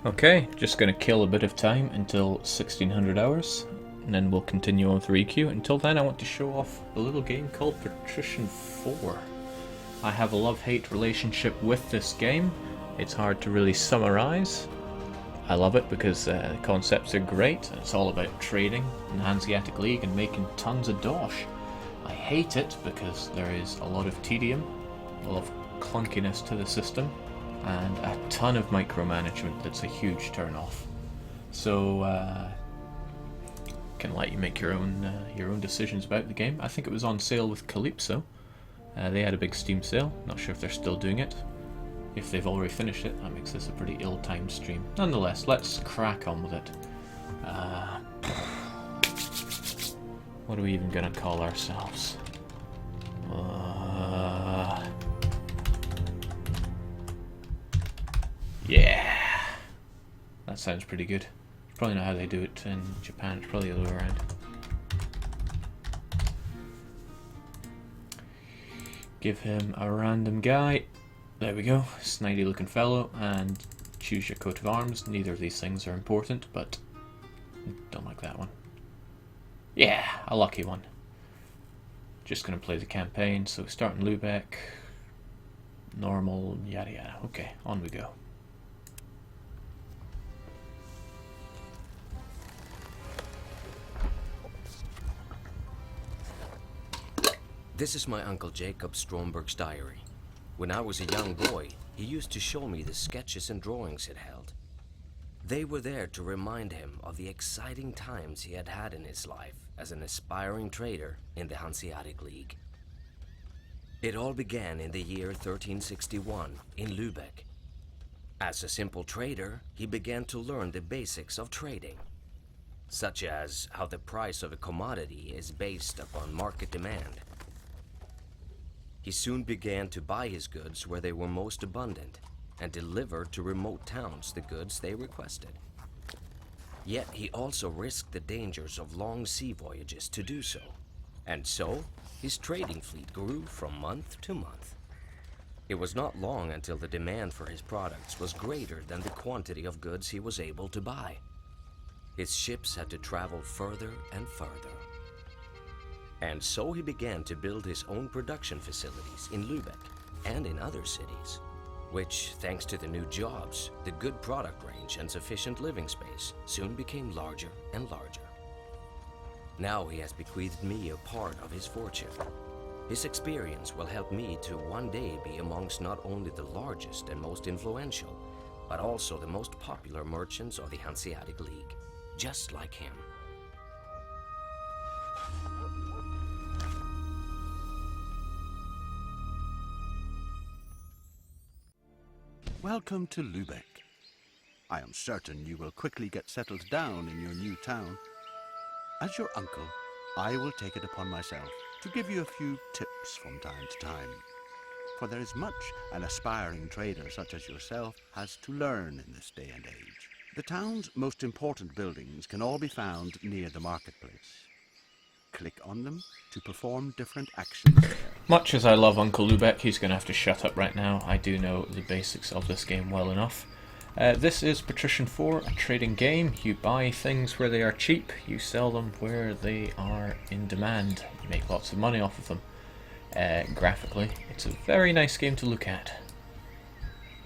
Okay, just going to kill a bit of time until 1600 hours, and then we'll continue on with EQ. Until then, I want to show off a little game called Patrician IV. I have a love-hate relationship with this game. It's hard to really summarize. I love it because the concepts are great, and it's all about trading in the Hanseatic League and making tons of dosh. I hate it because there is a lot of tedium, a lot of clunkiness to the system, and a ton of micromanagement that's a huge turn-off. So, can let you make your own decisions about the game. I think it was on sale with Calypso. They had a big Steam sale. Not sure if they're still doing it. If they've already finished it, that makes this a pretty ill-timed stream. Nonetheless, let's crack on with it. What are we even gonna call ourselves? Yeah, that sounds pretty good. Probably not how they do it in Japan. It's probably the other way around. Give him a random guy. There we go. Snidey looking fellow, and choose your coat of arms. Neither of these things are important, but don't like that one. Yeah, a lucky one. Just gonna play the campaign. So start in Lubeck. Normal, yada yada. Okay, on we go. This is my Uncle Jacob Stromberg's diary. When I was a young boy, he used to show me the sketches and drawings he'd held. They were there to remind him of the exciting times he had had in his life as an aspiring trader in the Hanseatic League. It all began in the year 1361 in Lübeck. As a simple trader, he began to learn the basics of trading, such as how the price of a commodity is based upon market demand. He soon began to buy his goods where they were most abundant and deliver to remote towns the goods they requested. Yet he also risked the dangers of long sea voyages to do so, and so his trading fleet grew from month to month. It was not long until the demand for his products was greater than the quantity of goods he was able to buy. His ships had to travel further and further. And so he began to build his own production facilities in Lübeck and in other cities, which, thanks to the new jobs, the good product range and sufficient living space, soon became larger and larger. Now he has bequeathed me a part of his fortune. His experience will help me to one day be amongst not only the largest and most influential, but also the most popular merchants of the Hanseatic League, just like him. Welcome to Lübeck. I am certain you will quickly get settled down in your new town. As your uncle, I will take it upon myself to give you a few tips from time to time. For there is much an aspiring trader such as yourself has to learn in this day and age. The town's most important buildings can all be found near the marketplace. Click on them to perform different actions there. Much as I love Uncle Lubeck, he's going to have to shut up right now. I do know the basics of this game well enough. This is Patrician IV, a trading game. You buy things where they are cheap, you sell them where they are in demand. You make lots of money off of them. Graphically, it's a very nice game to look at.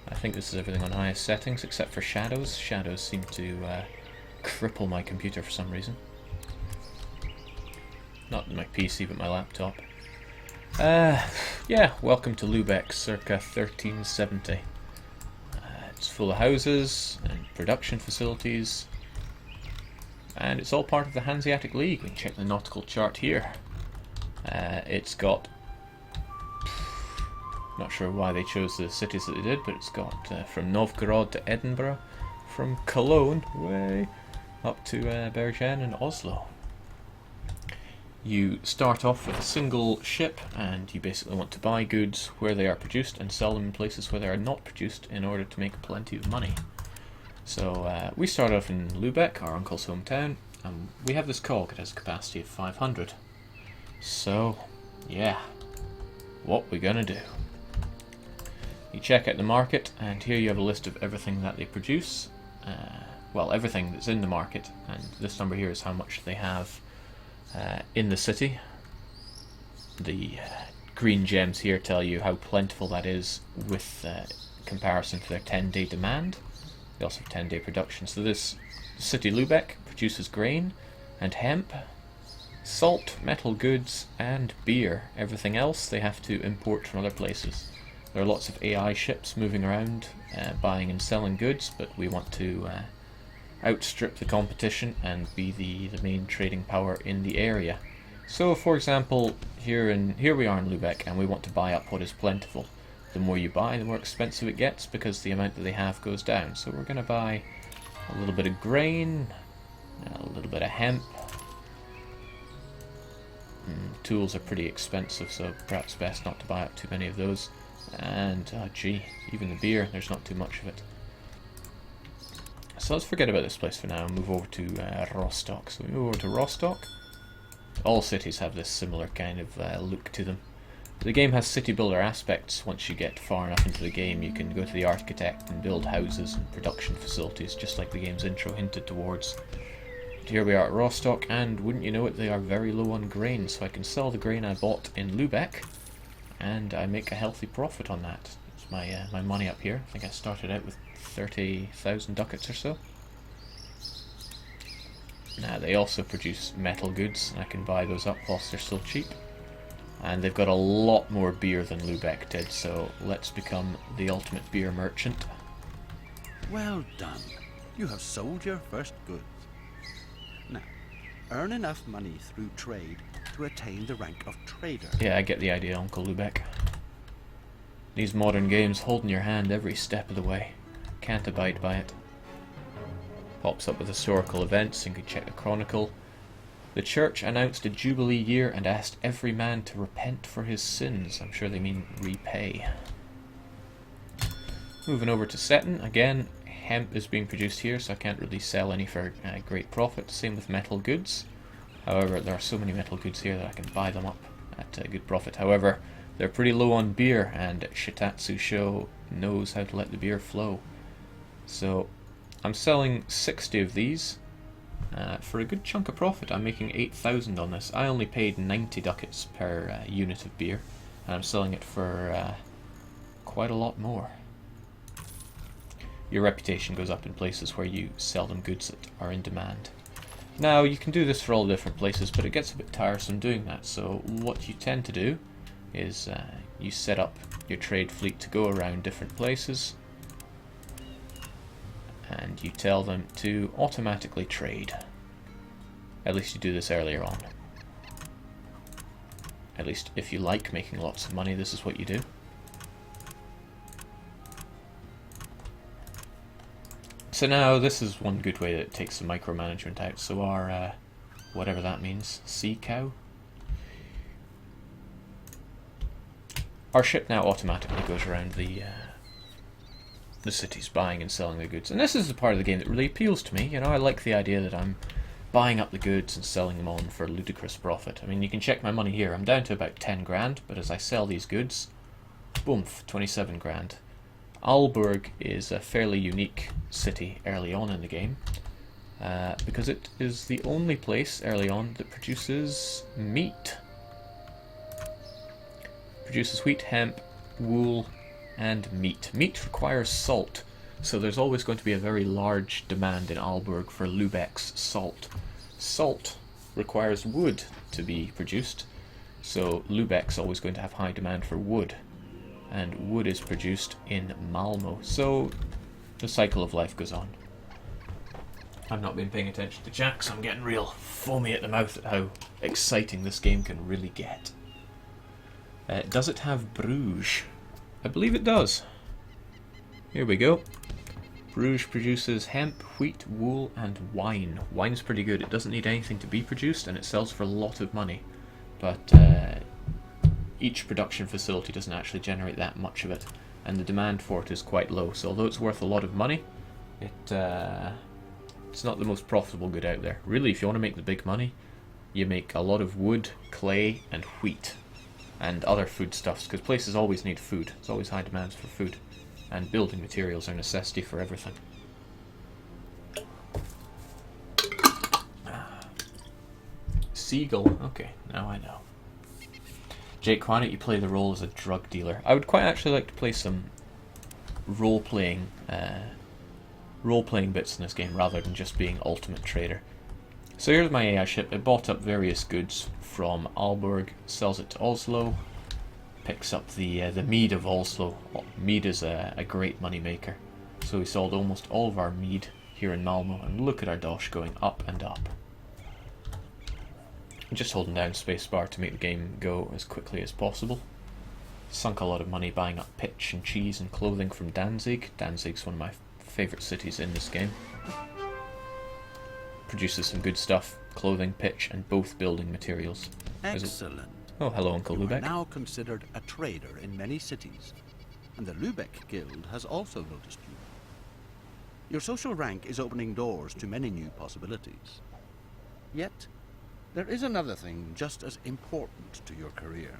I think this is everything on highest settings except for shadows. Shadows seem to cripple my computer for some reason. Not my PC, but my laptop. Yeah, welcome to Lübeck, circa 1370. It's full of houses and production facilities, and it's all part of the Hanseatic League. We can check the nautical chart here. It's got... not sure why they chose the cities that they did, but it's got from Novgorod to Edinburgh, from Cologne way up to Bergen and Oslo. You start off with a single ship, and you basically want to buy goods where they are produced and sell them in places where they are not produced in order to make plenty of money. So we start off in Lübeck, our uncle's hometown, and we have this cog. It has a capacity of 500. So, yeah, what we gonna do? You check out the market, and here you have a list of everything that they produce. well, everything that's in the market, and this number here is how much they have in the city. The green gems here tell you how plentiful that is with comparison to their 10-day demand. They also have 10-day production. So this city Lubeck produces grain and hemp, salt, metal goods, and beer. Everything else they have to import from other places. There are lots of AI ships moving around buying and selling goods, but we want to outstrip the competition and be the main trading power in the area. So, for example, here we are in Lubeck, and we want to buy up what is plentiful. The more you buy, the more expensive it gets, because the amount that they have goes down. So we're going to buy a little bit of grain, a little bit of hemp. Tools are pretty expensive, so perhaps best not to buy up too many of those. And, gee, even the beer, there's not too much of it. So let's forget about this place for now and move over to Rostock. So we move over to Rostock. All cities have this similar kind of look to them. The game has city builder aspects. Once you get far enough into the game, you can go to the architect and build houses and production facilities, just like the game's intro hinted towards. But here we are at Rostock, and wouldn't you know it, they are very low on grain, so I can sell the grain I bought in Lubeck, and I make a healthy profit on that. It's my money up here. I think I started out with 30,000 ducats or so. Now they also produce metal goods, and I can buy those up whilst they're still cheap. And they've got a lot more beer than Lubeck did, so let's become the ultimate beer merchant. Well done. You have sold your first goods. Now, earn enough money through trade to attain the rank of trader. Yeah, I get the idea, Uncle Lubeck. These modern games holding your hand every step of the way. Can't abide by it. Pops up with historical events, and you can check the chronicle. The church announced a jubilee year and asked every man to repent for his sins. I'm sure they mean repay. Moving over to Stettin, again, hemp is being produced here, so I can't really sell any for great profit. Same with metal goods. However, there are so many metal goods here that I can buy them up at a good profit. However, they're pretty low on beer, and Shitatsu Sho knows how to let the beer flow. So I'm selling 60 of these for a good chunk of profit. I'm making 8,000 on this. I only paid 90 ducats per unit of beer, and I'm selling it for quite a lot more. Your reputation goes up in places where you sell them goods that are in demand. Now, you can do this for all different places, but it gets a bit tiresome doing that, so what you tend to do is you set up your trade fleet to go around different places, and you tell them to automatically trade. At least you do this earlier on. At least if you like making lots of money, this is what you do. So now this is one good way that it takes the micromanagement out. So our, whatever that means, sea cow. Our ship now automatically goes around the cities buying and selling the goods. And this is the part of the game that really appeals to me. You know, I like the idea that I'm buying up the goods and selling them on for ludicrous profit. I mean, you can check my money here. I'm down to about 10 grand, but as I sell these goods, boom, 27 grand. Aalborg is a fairly unique city early on in the game, because it is the only place early on that produces meat. Produces wheat, hemp, wool, and meat. Meat requires salt, so there's always going to be a very large demand in Aalborg for Lubeck's salt. Salt requires wood to be produced, so Lubeck's always going to have high demand for wood. And wood is produced in Malmo, so the cycle of life goes on. I've not been paying attention to chat, so I'm getting real foamy at the mouth at how exciting this game can really get. Does it have Bruges? I believe it does. Here we go. Bruges produces hemp, wheat, wool, and wine. Wine's pretty good. It doesn't need anything to be produced, and it sells for a lot of money. But each production facility doesn't actually generate that much of it, and the demand for it is quite low. So although it's worth a lot of money, it's not the most profitable good out there. Really, if you want to make the big money, you make a lot of wood, clay, and wheat, and other foodstuffs, because places always need food. There's always high demands for food, and building materials are a necessity for everything. seagull. Okay, now I know. Jake, why don't you play the role as a drug dealer? I would quite actually like to play some role-playing bits in this game rather than just being ultimate trader. So here's my AI ship. It bought up various goods from Aalborg, sells it to Oslo, picks up the mead of Oslo. Mead is a great money maker. So we sold almost all of our mead here in Malmo, and look at our dosh going up and up. Just holding down spacebar to make the game go as quickly as possible. Sunk a lot of money buying up pitch and cheese and clothing from Danzig. Danzig's one of my favourite cities in this game. Produces some good stuff, clothing, pitch, and both building materials. Excellent. Oh, hello, Uncle You are Lubeck. now considered a trader in many cities, and the Lubeck Guild has also noticed you. Your social rank is opening doors to many new possibilities. Yet, there is another thing just as important to your career.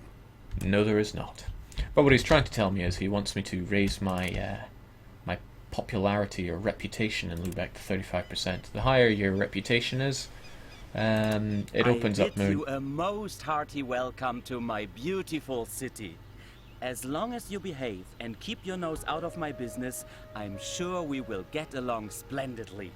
No, there is not. But what he's trying to tell me is he wants me to raise my my popularity or reputation in Lubeck to 35%. The higher your reputation is, it opens up more. I bid you a most hearty welcome to my beautiful city. As long as you behave and keep your nose out of my business, I'm sure we will get along splendidly.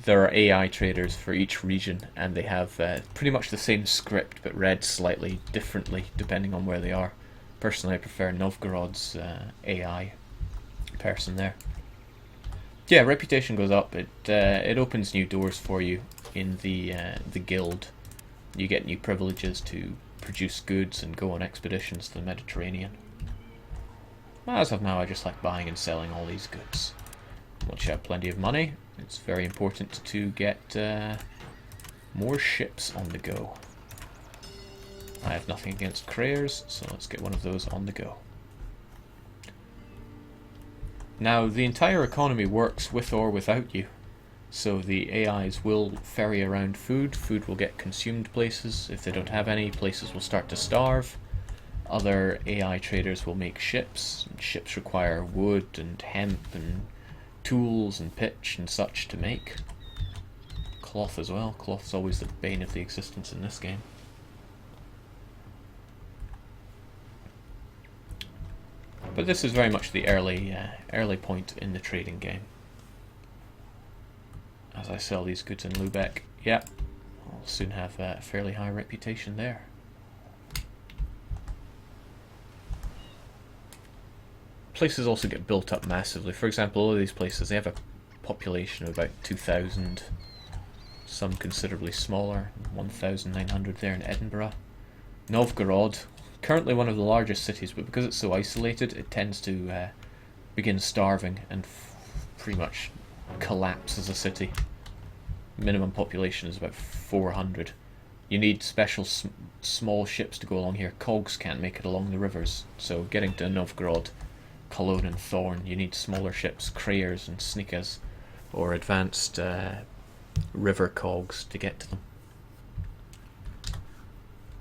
There are AI traders for each region, and they have pretty much the same script, but read slightly differently depending on where they are. Personally, I prefer Novgorod's AI person there. Yeah, reputation goes up. It opens new doors for you in the guild. You get new privileges to produce goods and go on expeditions to the Mediterranean. As of now, I just like buying and selling all these goods. Once you have plenty of money, it's very important to get more ships on the go. I have nothing against Krayers, so let's get one of those on the go. Now, the entire economy works with or without you. So the AIs will ferry around food. Food will get consumed places. If they don't have any, places will start to starve. Other AI traders will make ships. Ships require wood and hemp and tools and pitch and such to make. Cloth as well. Cloth's always the bane of the existence in this game. But this is very much the early point in the trading game. As I sell these goods in Lubeck, yep, I'll soon have a fairly high reputation there. Places also get built up massively. For example, all of these places, they have a population of about 2,000, some considerably smaller, 1,900 there in Edinburgh. Novgorod, currently one of the largest cities, but because it's so isolated, it tends to begin starving and pretty much collapse as a city. Minimum population is about 400. You need special small ships to go along here. Cogs can't make it along the rivers, so getting to Novgorod, Cologne and Thorn, you need smaller ships, Krayers and Snikas, or advanced river cogs to get to them.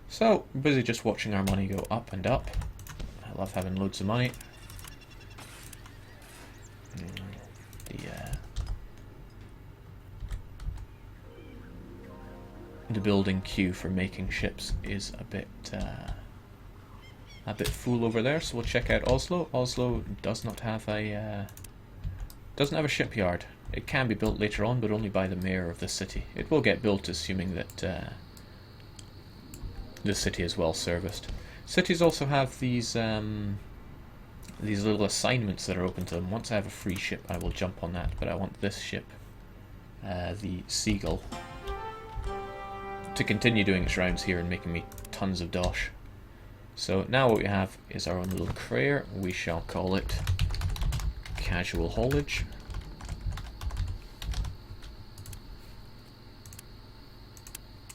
So, busy just watching our money go up and up. I love having loads of money. The building queue for making ships is a bit full over there, so we'll check out Oslo. Oslo does not have a doesn't have a shipyard. It can be built later on, but only by the mayor of the city. It will get built, assuming that the city is well serviced. Cities also have these little assignments that are open to them. Once I have a free ship, I will jump on that, but I want this ship, the Seagull, to continue doing its rounds here and making me tons of dosh. So now what we have is our own little Krayer. We shall call it Casual Haulage.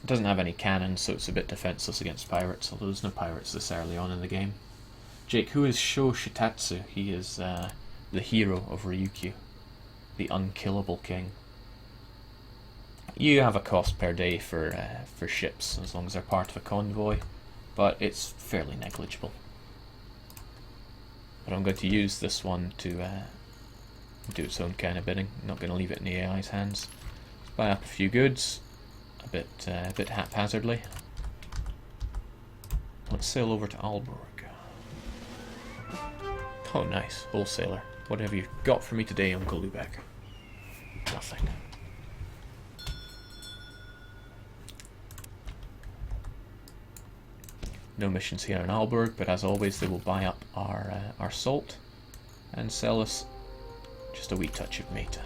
It doesn't have any cannons, so it's a bit defenseless against pirates, although there's no pirates this early on in the game. Jake, who is Sho Shitatsu? He is the hero of Ryukyu, the unkillable king. You have a cost per day for ships, as long as they're part of a convoy, but it's fairly negligible. But I'm going to use this one to do its own kind of bidding. I'm not going to leave it in the AI's hands. Let's buy up a few goods. a bit haphazardly. Let's sail over to Aalborg. Oh, nice. Wholesaler. What have you got for me today, Uncle Lubeck? Nothing. No missions here in Aalborg, but as always they will buy up our salt and sell us just a wee touch of meat.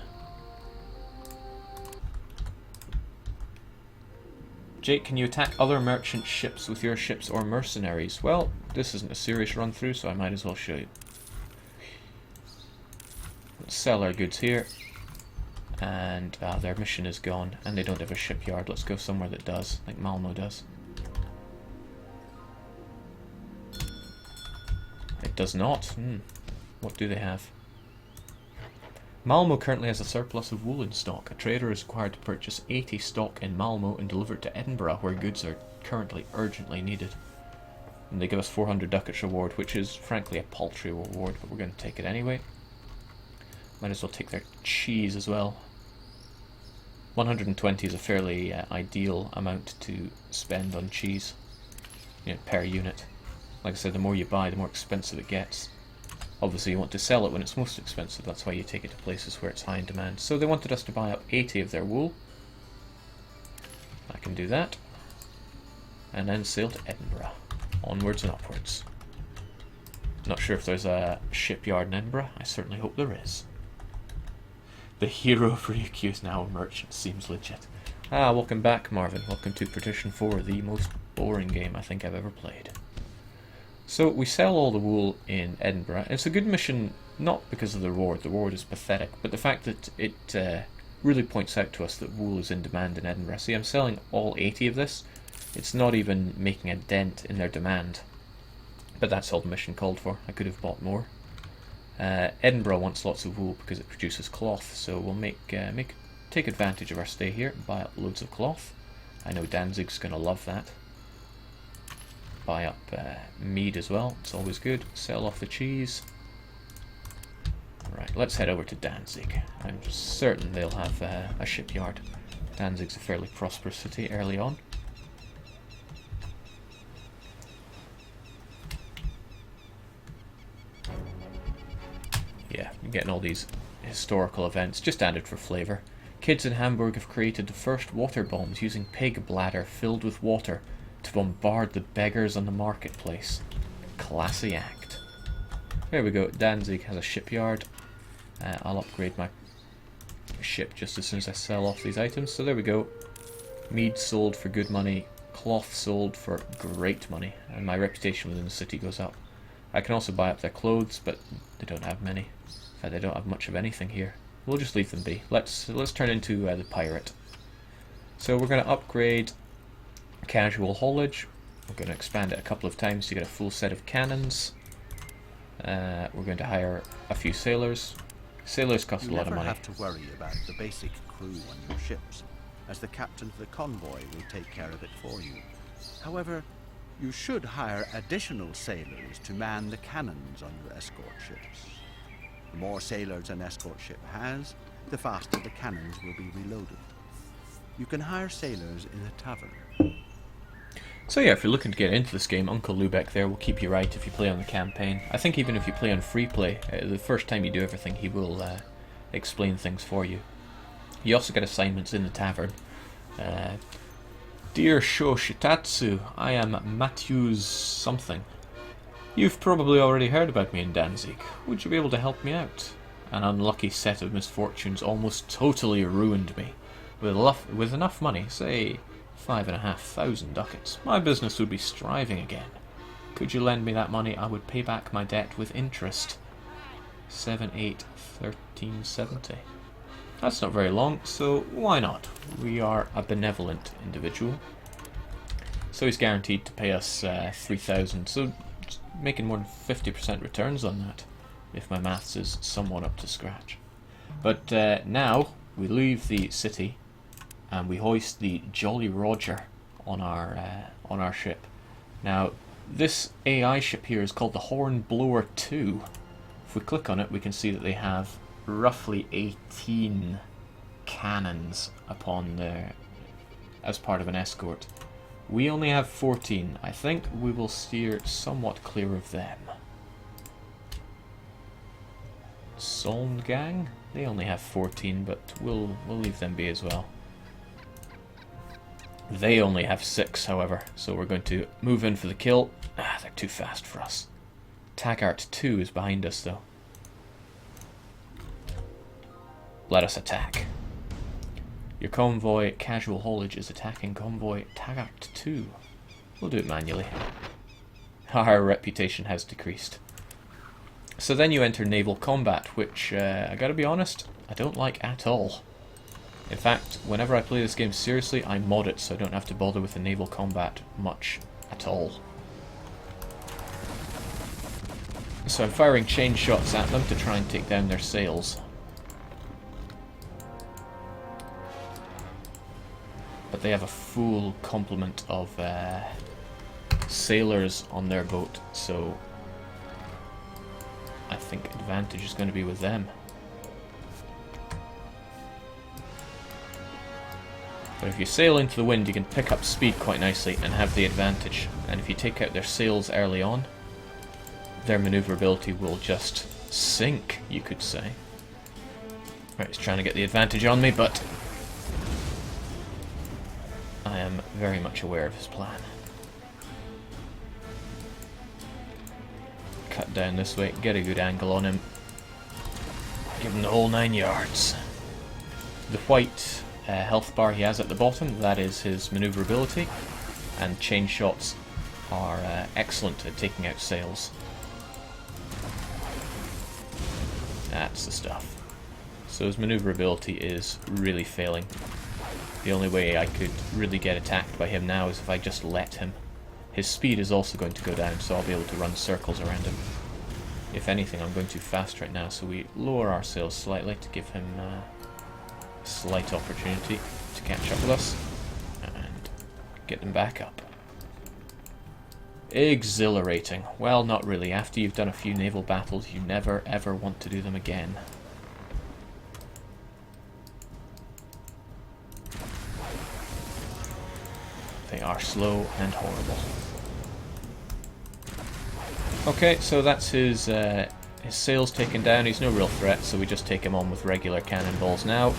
Jake, can you attack other merchant ships with your ships or mercenaries? Well, this isn't a serious run through, so I might as well show you. Let's sell our goods here. And their mission is gone, and they don't have a shipyard. Let's go somewhere that does, like Malmo does. It does not. What do they have? Malmo currently has a surplus of wool in stock. A trader is required to purchase 80 stock in Malmo and deliver it to Edinburgh, where goods are currently urgently needed. And they give us 400 ducats reward, which is frankly a paltry reward, but we're going to take it anyway. Might as well take their cheese as well. 120 is a fairly ideal amount to spend on cheese, per unit. Like I said, the more you buy, the more expensive it gets. Obviously you want to sell it when it's most expensive, that's why you take it to places where it's high in demand. So they wanted us to buy up 80 of their wool. I can do that. And then sail to Edinburgh. Onwards and upwards. Not sure if there's a shipyard in Edinburgh, I certainly hope there is. The hero of Ryukyu is now a merchant, seems legit. Welcome back, Marvin. Welcome to Patrician IV, the most boring game I think I've ever played. So we sell all the wool in Edinburgh. It's a good mission, not because of the reward is pathetic, but the fact that it really points out to us that wool is in demand in Edinburgh. See, I'm selling all 80 of this. It's not even making a dent in their demand. But that's all the mission called for. I could have bought more. Edinburgh wants lots of wool because it produces cloth, so we'll take advantage of our stay here and buy up loads of cloth. I know Danzig's going to love that. Buy up mead as well, it's always good. Sell off the cheese. Right, let's head over to Danzig. I'm certain they'll have a shipyard. Danzig's a fairly prosperous city early on. Yeah, you're getting all these historical events, just added for flavour. Kids in Hamburg have created the first water bombs using pig bladder filled with water to bombard the beggars on the marketplace. Classy act. There we go, Danzig has a shipyard. I'll upgrade my ship just as soon as I sell off these items. So there we go. Mead sold for good money, cloth sold for great money, and my reputation within the city goes up. I can also buy up their clothes, but they don't have many. In fact, they don't have much of anything here. We'll just leave them be. Let's turn into the pirate. So we're going to upgrade casual haulage. We're going to expand it a couple of times to get a full set of cannons. We're going to hire a few sailors. Sailors cost a lot of money. You never have to worry about the basic crew on your ships, as the captain of the convoy will take care of it for you. However, you should hire additional sailors to man the cannons on your escort ships. The more sailors an escort ship has, the faster the cannons will be reloaded. You can hire sailors in a tavern. So yeah, if you're looking to get into this game, Uncle Lubeck there will keep you right if you play on the campaign. I think even if you play on free play, the first time you do everything, he will explain things for you. You also get assignments in the tavern. Dear Sho Shitatsu, I am Matthew's something. You've probably already heard about me in Danzig. Would you be able to help me out? An unlucky set of misfortunes almost totally ruined me. With enough money, say 5,500 ducats, my business would be striving again. Could you lend me that money? I would pay back my debt with interest. 7, 8, 1370. That's not very long, so why not? We are a benevolent individual. So he's guaranteed to pay us 3,000, so making more than 50% returns on that, if my maths is somewhat up to scratch. But now we leave the city and we hoist the Jolly Roger on our ship. Now this AI ship here is called the Hornblower 2. If we click on it, we can see that they have roughly 18 cannons upon as part of an escort. We only have 14. I think we will steer somewhat clear of them. Soln gang? They only have 14, but we'll leave them be as well. They only have 6, however, so we're going to move in for the kill. Ah, they're too fast for us. Taggart 2 is behind us, though. Let us attack. Your convoy casual haulage is attacking convoy Taggart 2. We'll do it manually. Our reputation has decreased. So then you enter Naval Combat, which, I gotta be honest, I don't like at all. In fact, whenever I play this game seriously, I mod it so I don't have to bother with the Naval Combat much at all. So I'm firing chain shots at them to try and take down their sails. But they have a full complement of sailors on their boat, so I think advantage is going to be with them. But if you sail into the wind, you can pick up speed quite nicely and have the advantage. And if you take out their sails early on, their maneuverability will just sink, you could say. Right, he's trying to get the advantage on me, but I am very much aware of his plan. Cut down this way, get a good angle on him. Give him the whole 9 yards. The white health bar he has at the bottom, that is his maneuverability, and chain shots are excellent at taking out sails. That's the stuff. So his maneuverability is really failing. The only way I could really get attacked by him now is if I just let him. His speed is also going to go down, so I'll be able to run circles around him. If anything, I'm going too fast right now, so we lower our sails slightly to give him a slight opportunity to catch up with us and get them back up. Exhilarating. Well, not really. After you've done a few naval battles, you never ever want to do them again. They are slow and horrible. Okay, so that's his sails taken down. He's no real threat, so we just take him on with regular cannonballs now.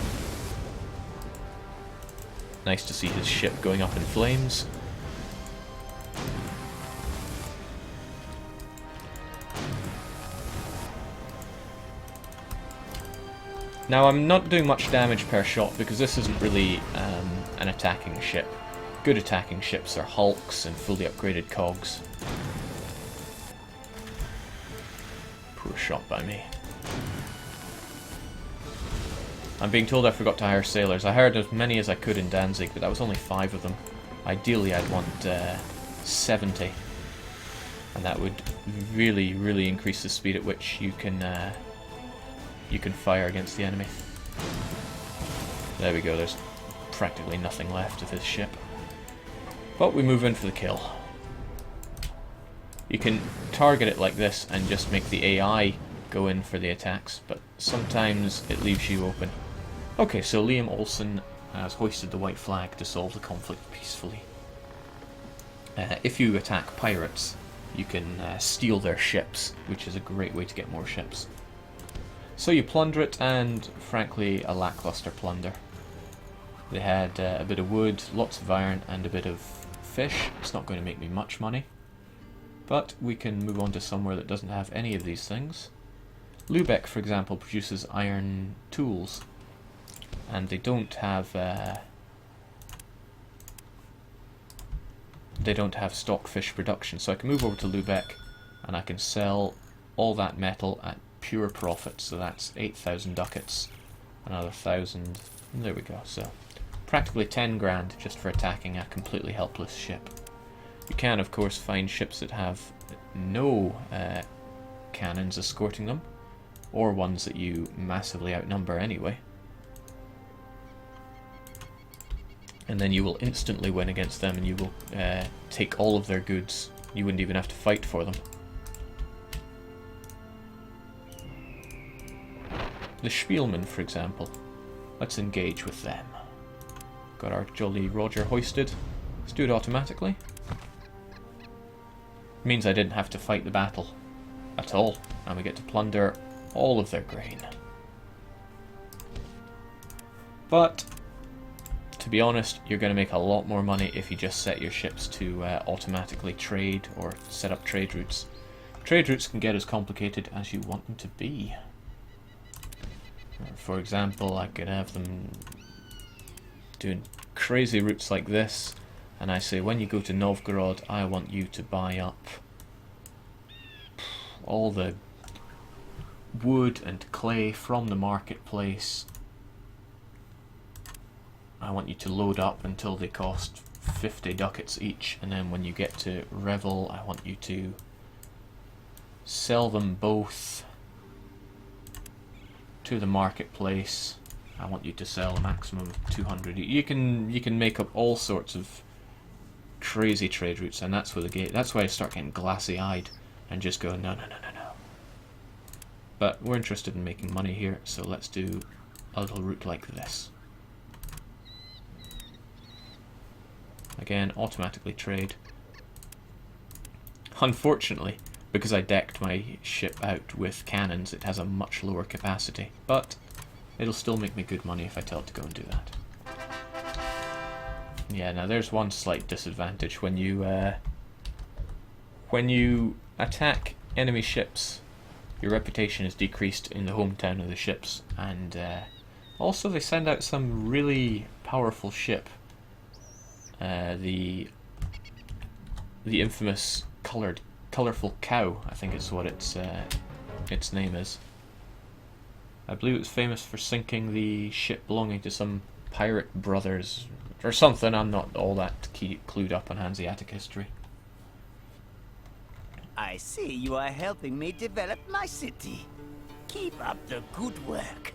Nice to see his ship going up in flames. Now I'm not doing much damage per shot because this isn't really an attacking ship. Good attacking ships are hulks and fully upgraded cogs. Poor shot by me. I'm being told I forgot to hire sailors. I hired as many as I could in Danzig, but that was only 5 of them. Ideally I'd want 70. And that would really, really increase the speed at which you can fire against the enemy. There we go, there's practically nothing left of his ship. But we move in for the kill. You can target it like this and just make the AI go in for the attacks, but sometimes it leaves you open. Okay, so Liam Olsen has hoisted the white flag to solve the conflict peacefully. If you attack pirates, you can steal their ships, which is a great way to get more ships. So you plunder it, and frankly, a lackluster plunder. They had a bit of wood, lots of iron, and a bit of fish. It's not going to make me much money. But we can move on to somewhere that doesn't have any of these things. Lübeck, for example, produces iron tools. And they don't have stock fish production. So I can move over to Lübeck, and I can sell all that metal at pure profit. So that's 8,000 ducats, another 1,000. There we go. So practically 10 grand just for attacking a completely helpless ship. You can, of course, find ships that have no cannons escorting them, or ones that you massively outnumber anyway. And then you will instantly win against them, and you will take all of their goods. You wouldn't even have to fight for them. The Spielmen, for example. Let's engage with them. Got our Jolly Roger hoisted. Let's do it automatically. Means I didn't have to fight the battle at all, and we get to plunder all of their grain. But to be honest, you're going to make a lot more money if you just set your ships to automatically trade or set up trade routes. Trade routes can get as complicated as you want them to be. For example, I could have them doing crazy routes like this, and I say when you go to Novgorod, I want you to buy up all the wood and clay from the marketplace. I want you to load up until they cost 50 ducats each, and then when you get to Revel, I want you to sell them both to the marketplace. I want you to sell a maximum of 200. You can make up all sorts of crazy trade routes, and that's where that's why I start getting glassy-eyed and just go no. But we're interested in making money here, so let's do a little route like this. Again, automatically trade. Unfortunately, because I decked my ship out with cannons, it has a much lower capacity, but it'll still make me good money if I tell it to go and do that. Yeah, now there's one slight disadvantage when you attack enemy ships. Your reputation is decreased in the hometown of the ships, and also they send out some really powerful ship. The infamous colorful cow, I think is what its name is. I believe it's famous for sinking the ship belonging to some pirate brothers or something. I'm not all that clued up on Hanseatic history. I see you are helping me develop my city. Keep up the good work.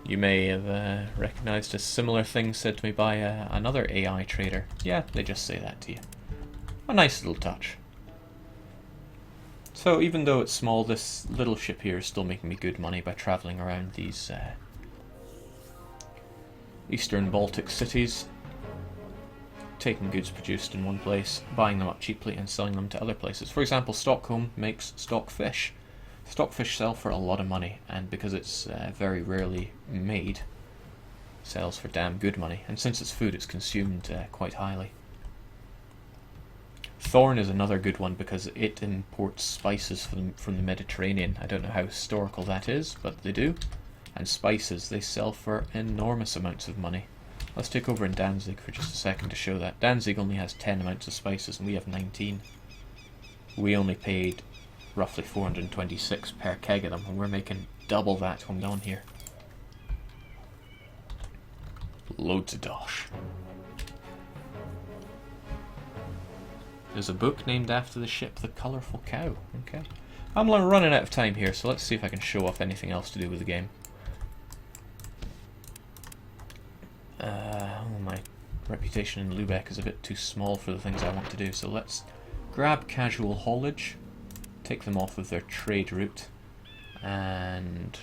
You may have recognized a similar thing said to me by another AI trader. Yeah, they just say that to you. A nice little touch. So even though it's small, this little ship here is still making me good money by travelling around these Eastern Baltic cities, taking goods produced in one place, buying them up cheaply and selling them to other places. For example, Stockholm makes stockfish. Stockfish sell for a lot of money, and because it's very rarely made, sells for damn good money. And since it's food, it's consumed quite highly. Thorn is another good one because it imports spices from the Mediterranean. I don't know how historical that is, but they do. And spices, they sell for enormous amounts of money. Let's take over in Danzig for just a second to show that. Danzig only has 10 amounts of spices and we have 19. We only paid roughly 426 per keg of them, and we're making double that when we're on here. Loads of dosh. There's a book named after the ship, The Colourful Cow. Okay. I'm running out of time here, so let's see if I can show off anything else to do with the game. My reputation in Lübeck is a bit too small for the things I want to do, so let's grab casual haulage, take them off of their trade route, and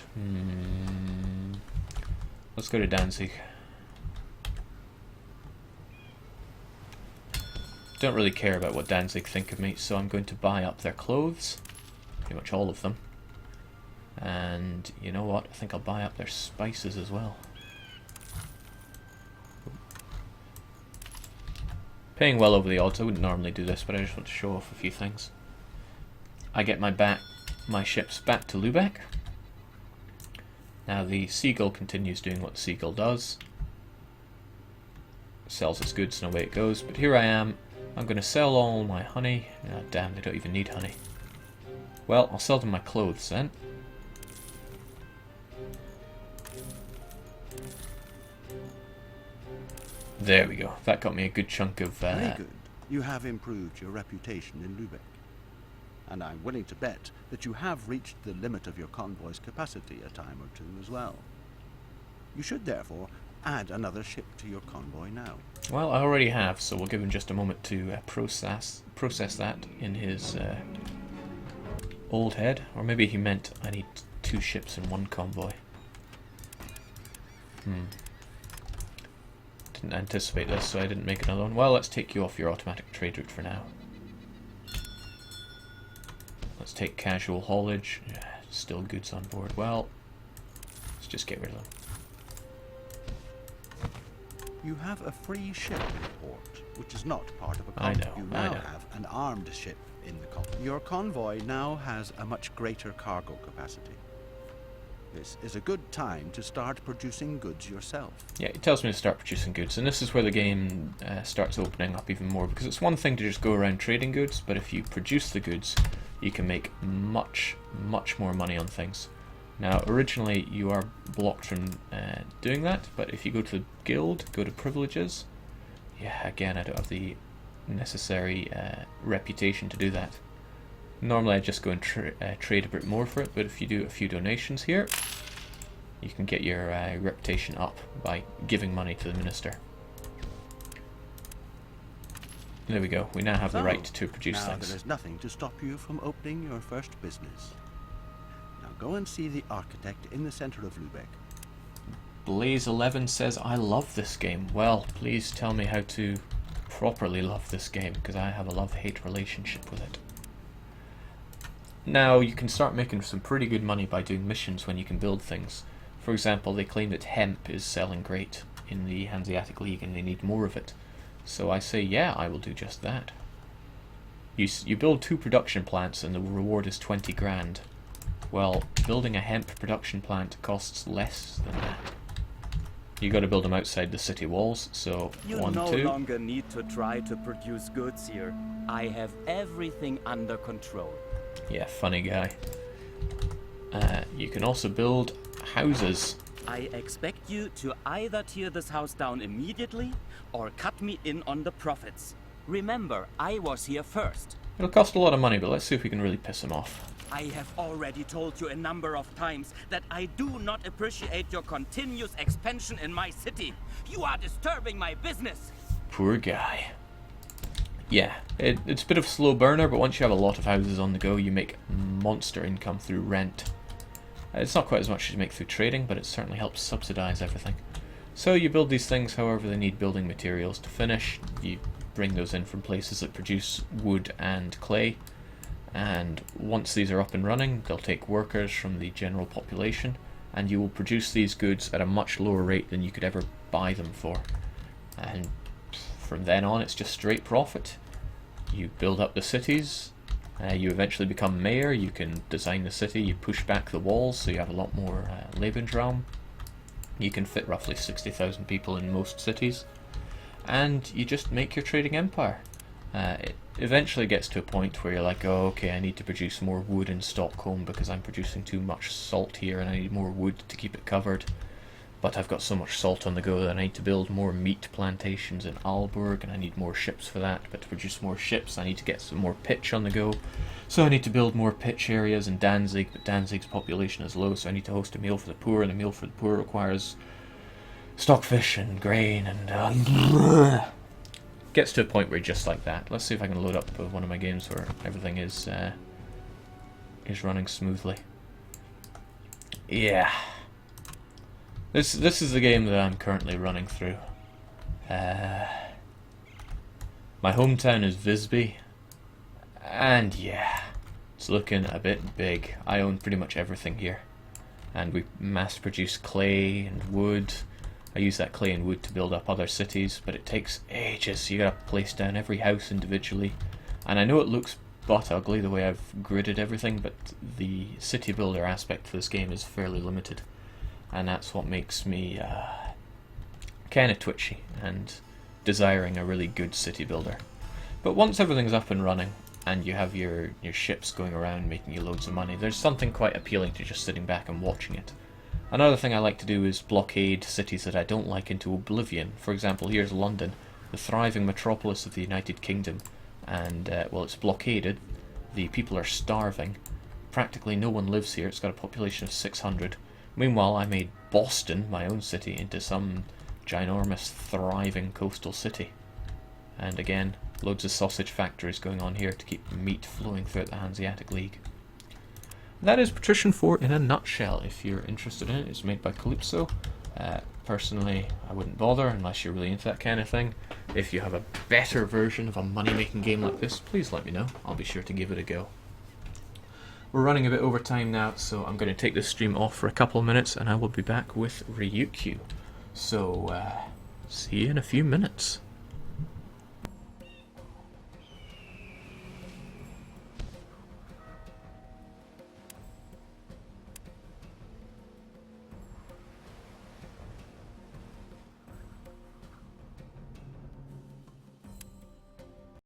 let's go to Danzig. Don't really care about what Danzig think of me, so I'm going to buy up their clothes, pretty much all of them, and you know what, I think I'll buy up their spices as well. Paying well over the odds. I wouldn't normally do this, but I just want to show off a few things. I get my ships back to Lübeck. Now the Seagull continues doing what the Seagull does. Sells its goods and away it goes. But here I am. I'm going to sell all my honey. Oh, damn, they don't even need honey. Well, I'll sell them my clothes then. There we go. That got me a good chunk of... Very good. You have improved your reputation in Lübeck. And I'm willing to bet that you have reached the limit of your convoy's capacity a time or two as well. You should therefore add another ship to your convoy now. Well, I already have, so we'll give him just a moment to process that in his old head. Or maybe he meant I need 2 ships in one convoy. Didn't anticipate this, so I didn't make another one. Well, let's take you off your automatic trade route for now. Let's take casual haulage. Still goods on board. Well, let's just get rid of them. You have a free ship in port, which is not part of a I convoy. know, You I now know. have an armed ship in the convoy. Your convoy now has a much greater cargo capacity. This is a good time to start producing goods yourself. Yeah, it tells me to start producing goods, and this is where the game starts opening up even more, because it's one thing to just go around trading goods, but if you produce the goods, you can make much, much more money on things. Now, originally you are blocked from doing that, but if you go to the guild, go to privileges, yeah, again, I don't have the necessary reputation to do that. Normally I just go and trade a bit more for it, but if you do a few donations here, you can get your reputation up by giving money to the minister. There we go, we now have the right to produce now things. there is nothing to stop you from opening your first business. Now go and see the architect in the center of Lübeck. Blaze11 says, I love this game. Well, please tell me how to properly love this game, because I have a love-hate relationship with it. Now, you can start making some pretty good money by doing missions when you can build things. For example, they claim that hemp is selling great in the Hanseatic League and they need more of it. So I say, yeah, I will do just that. You build 2 production plants and the reward is 20 grand. Well, building a hemp production plant costs less than that. You got to build them outside the city walls, so You 1, no 2. longer need to try to produce goods here. I have everything under control. Yeah, funny guy. You can also build houses. I expect you to either tear this house down immediately or cut me in on the profits. Remember, I was here first. It'll cost a lot of money, but let's see if we can really piss him off. I have already told you a number of times that I do not appreciate your continuous expansion in my city. You are disturbing my business. Poor guy. Yeah, it's a bit of a slow burner, but once you have a lot of houses on the go, you make monster income through rent. It's not quite as much as you make through trading, but it certainly helps subsidize everything. So you build these things however they need building materials to finish. You bring those in from places that produce wood and clay. And once these are up and running, they'll take workers from the general population, and you will produce these goods at a much lower rate than you could ever buy them for. And from then on, it's just straight profit. You build up the cities, you eventually become mayor, you can design the city, you push back the walls so you have a lot more Lebensraum. You can fit roughly 60,000 people in most cities, and you just make your trading empire. It eventually gets to a point where you're like, oh, okay, I need to produce more wood in Stockholm because I'm producing too much salt here and I need more wood to keep it covered. But I've got so much salt on the go that I need to build more meat plantations in Aalborg, and I need more ships for that. But to produce more ships, I need to get some more pitch on the go. So I need to build more pitch areas in Danzig, but Danzig's population is low, so I need to host a meal for the poor, and a meal for the poor requires stockfish and grain, and gets to a point where you're just like that. Let's see if I can load up one of my games where everything is running smoothly. Yeah. This is the game that I'm currently running through. My hometown is Visby, and yeah, it's looking a bit big. I own pretty much everything here, and we mass produce clay and wood. I use that clay and wood to build up other cities, but it takes ages. You gotta place down every house individually, and I know it looks butt ugly the way I've gridded everything, but the city builder aspect to this game is fairly limited. And that's what makes me kind of twitchy and desiring a really good city builder. But once everything's up and running and you have your ships going around making you loads of money, there's something quite appealing to just sitting back and watching it. Another thing I like to do is blockade cities that I don't like into oblivion. For example, here's London, the thriving metropolis of the United Kingdom, and well, it's blockaded. The people are starving. Practically no one lives here. It's got a population of 600. Meanwhile, I made Boston, my own city, into some ginormous, thriving coastal city. And again, loads of sausage factories going on here to keep meat flowing throughout the Hanseatic League. That is Patrician IV in a nutshell. If you're interested in it, it's made by Calypso. Personally, I wouldn't bother unless you're really into that kind of thing. If you have a better version of a money-making game like this, please let me know. I'll be sure to give it a go. We're running a bit over time now, so I'm going to take this stream off for a couple of minutes, and I will be back with Ryukyu. So, see you in a few minutes.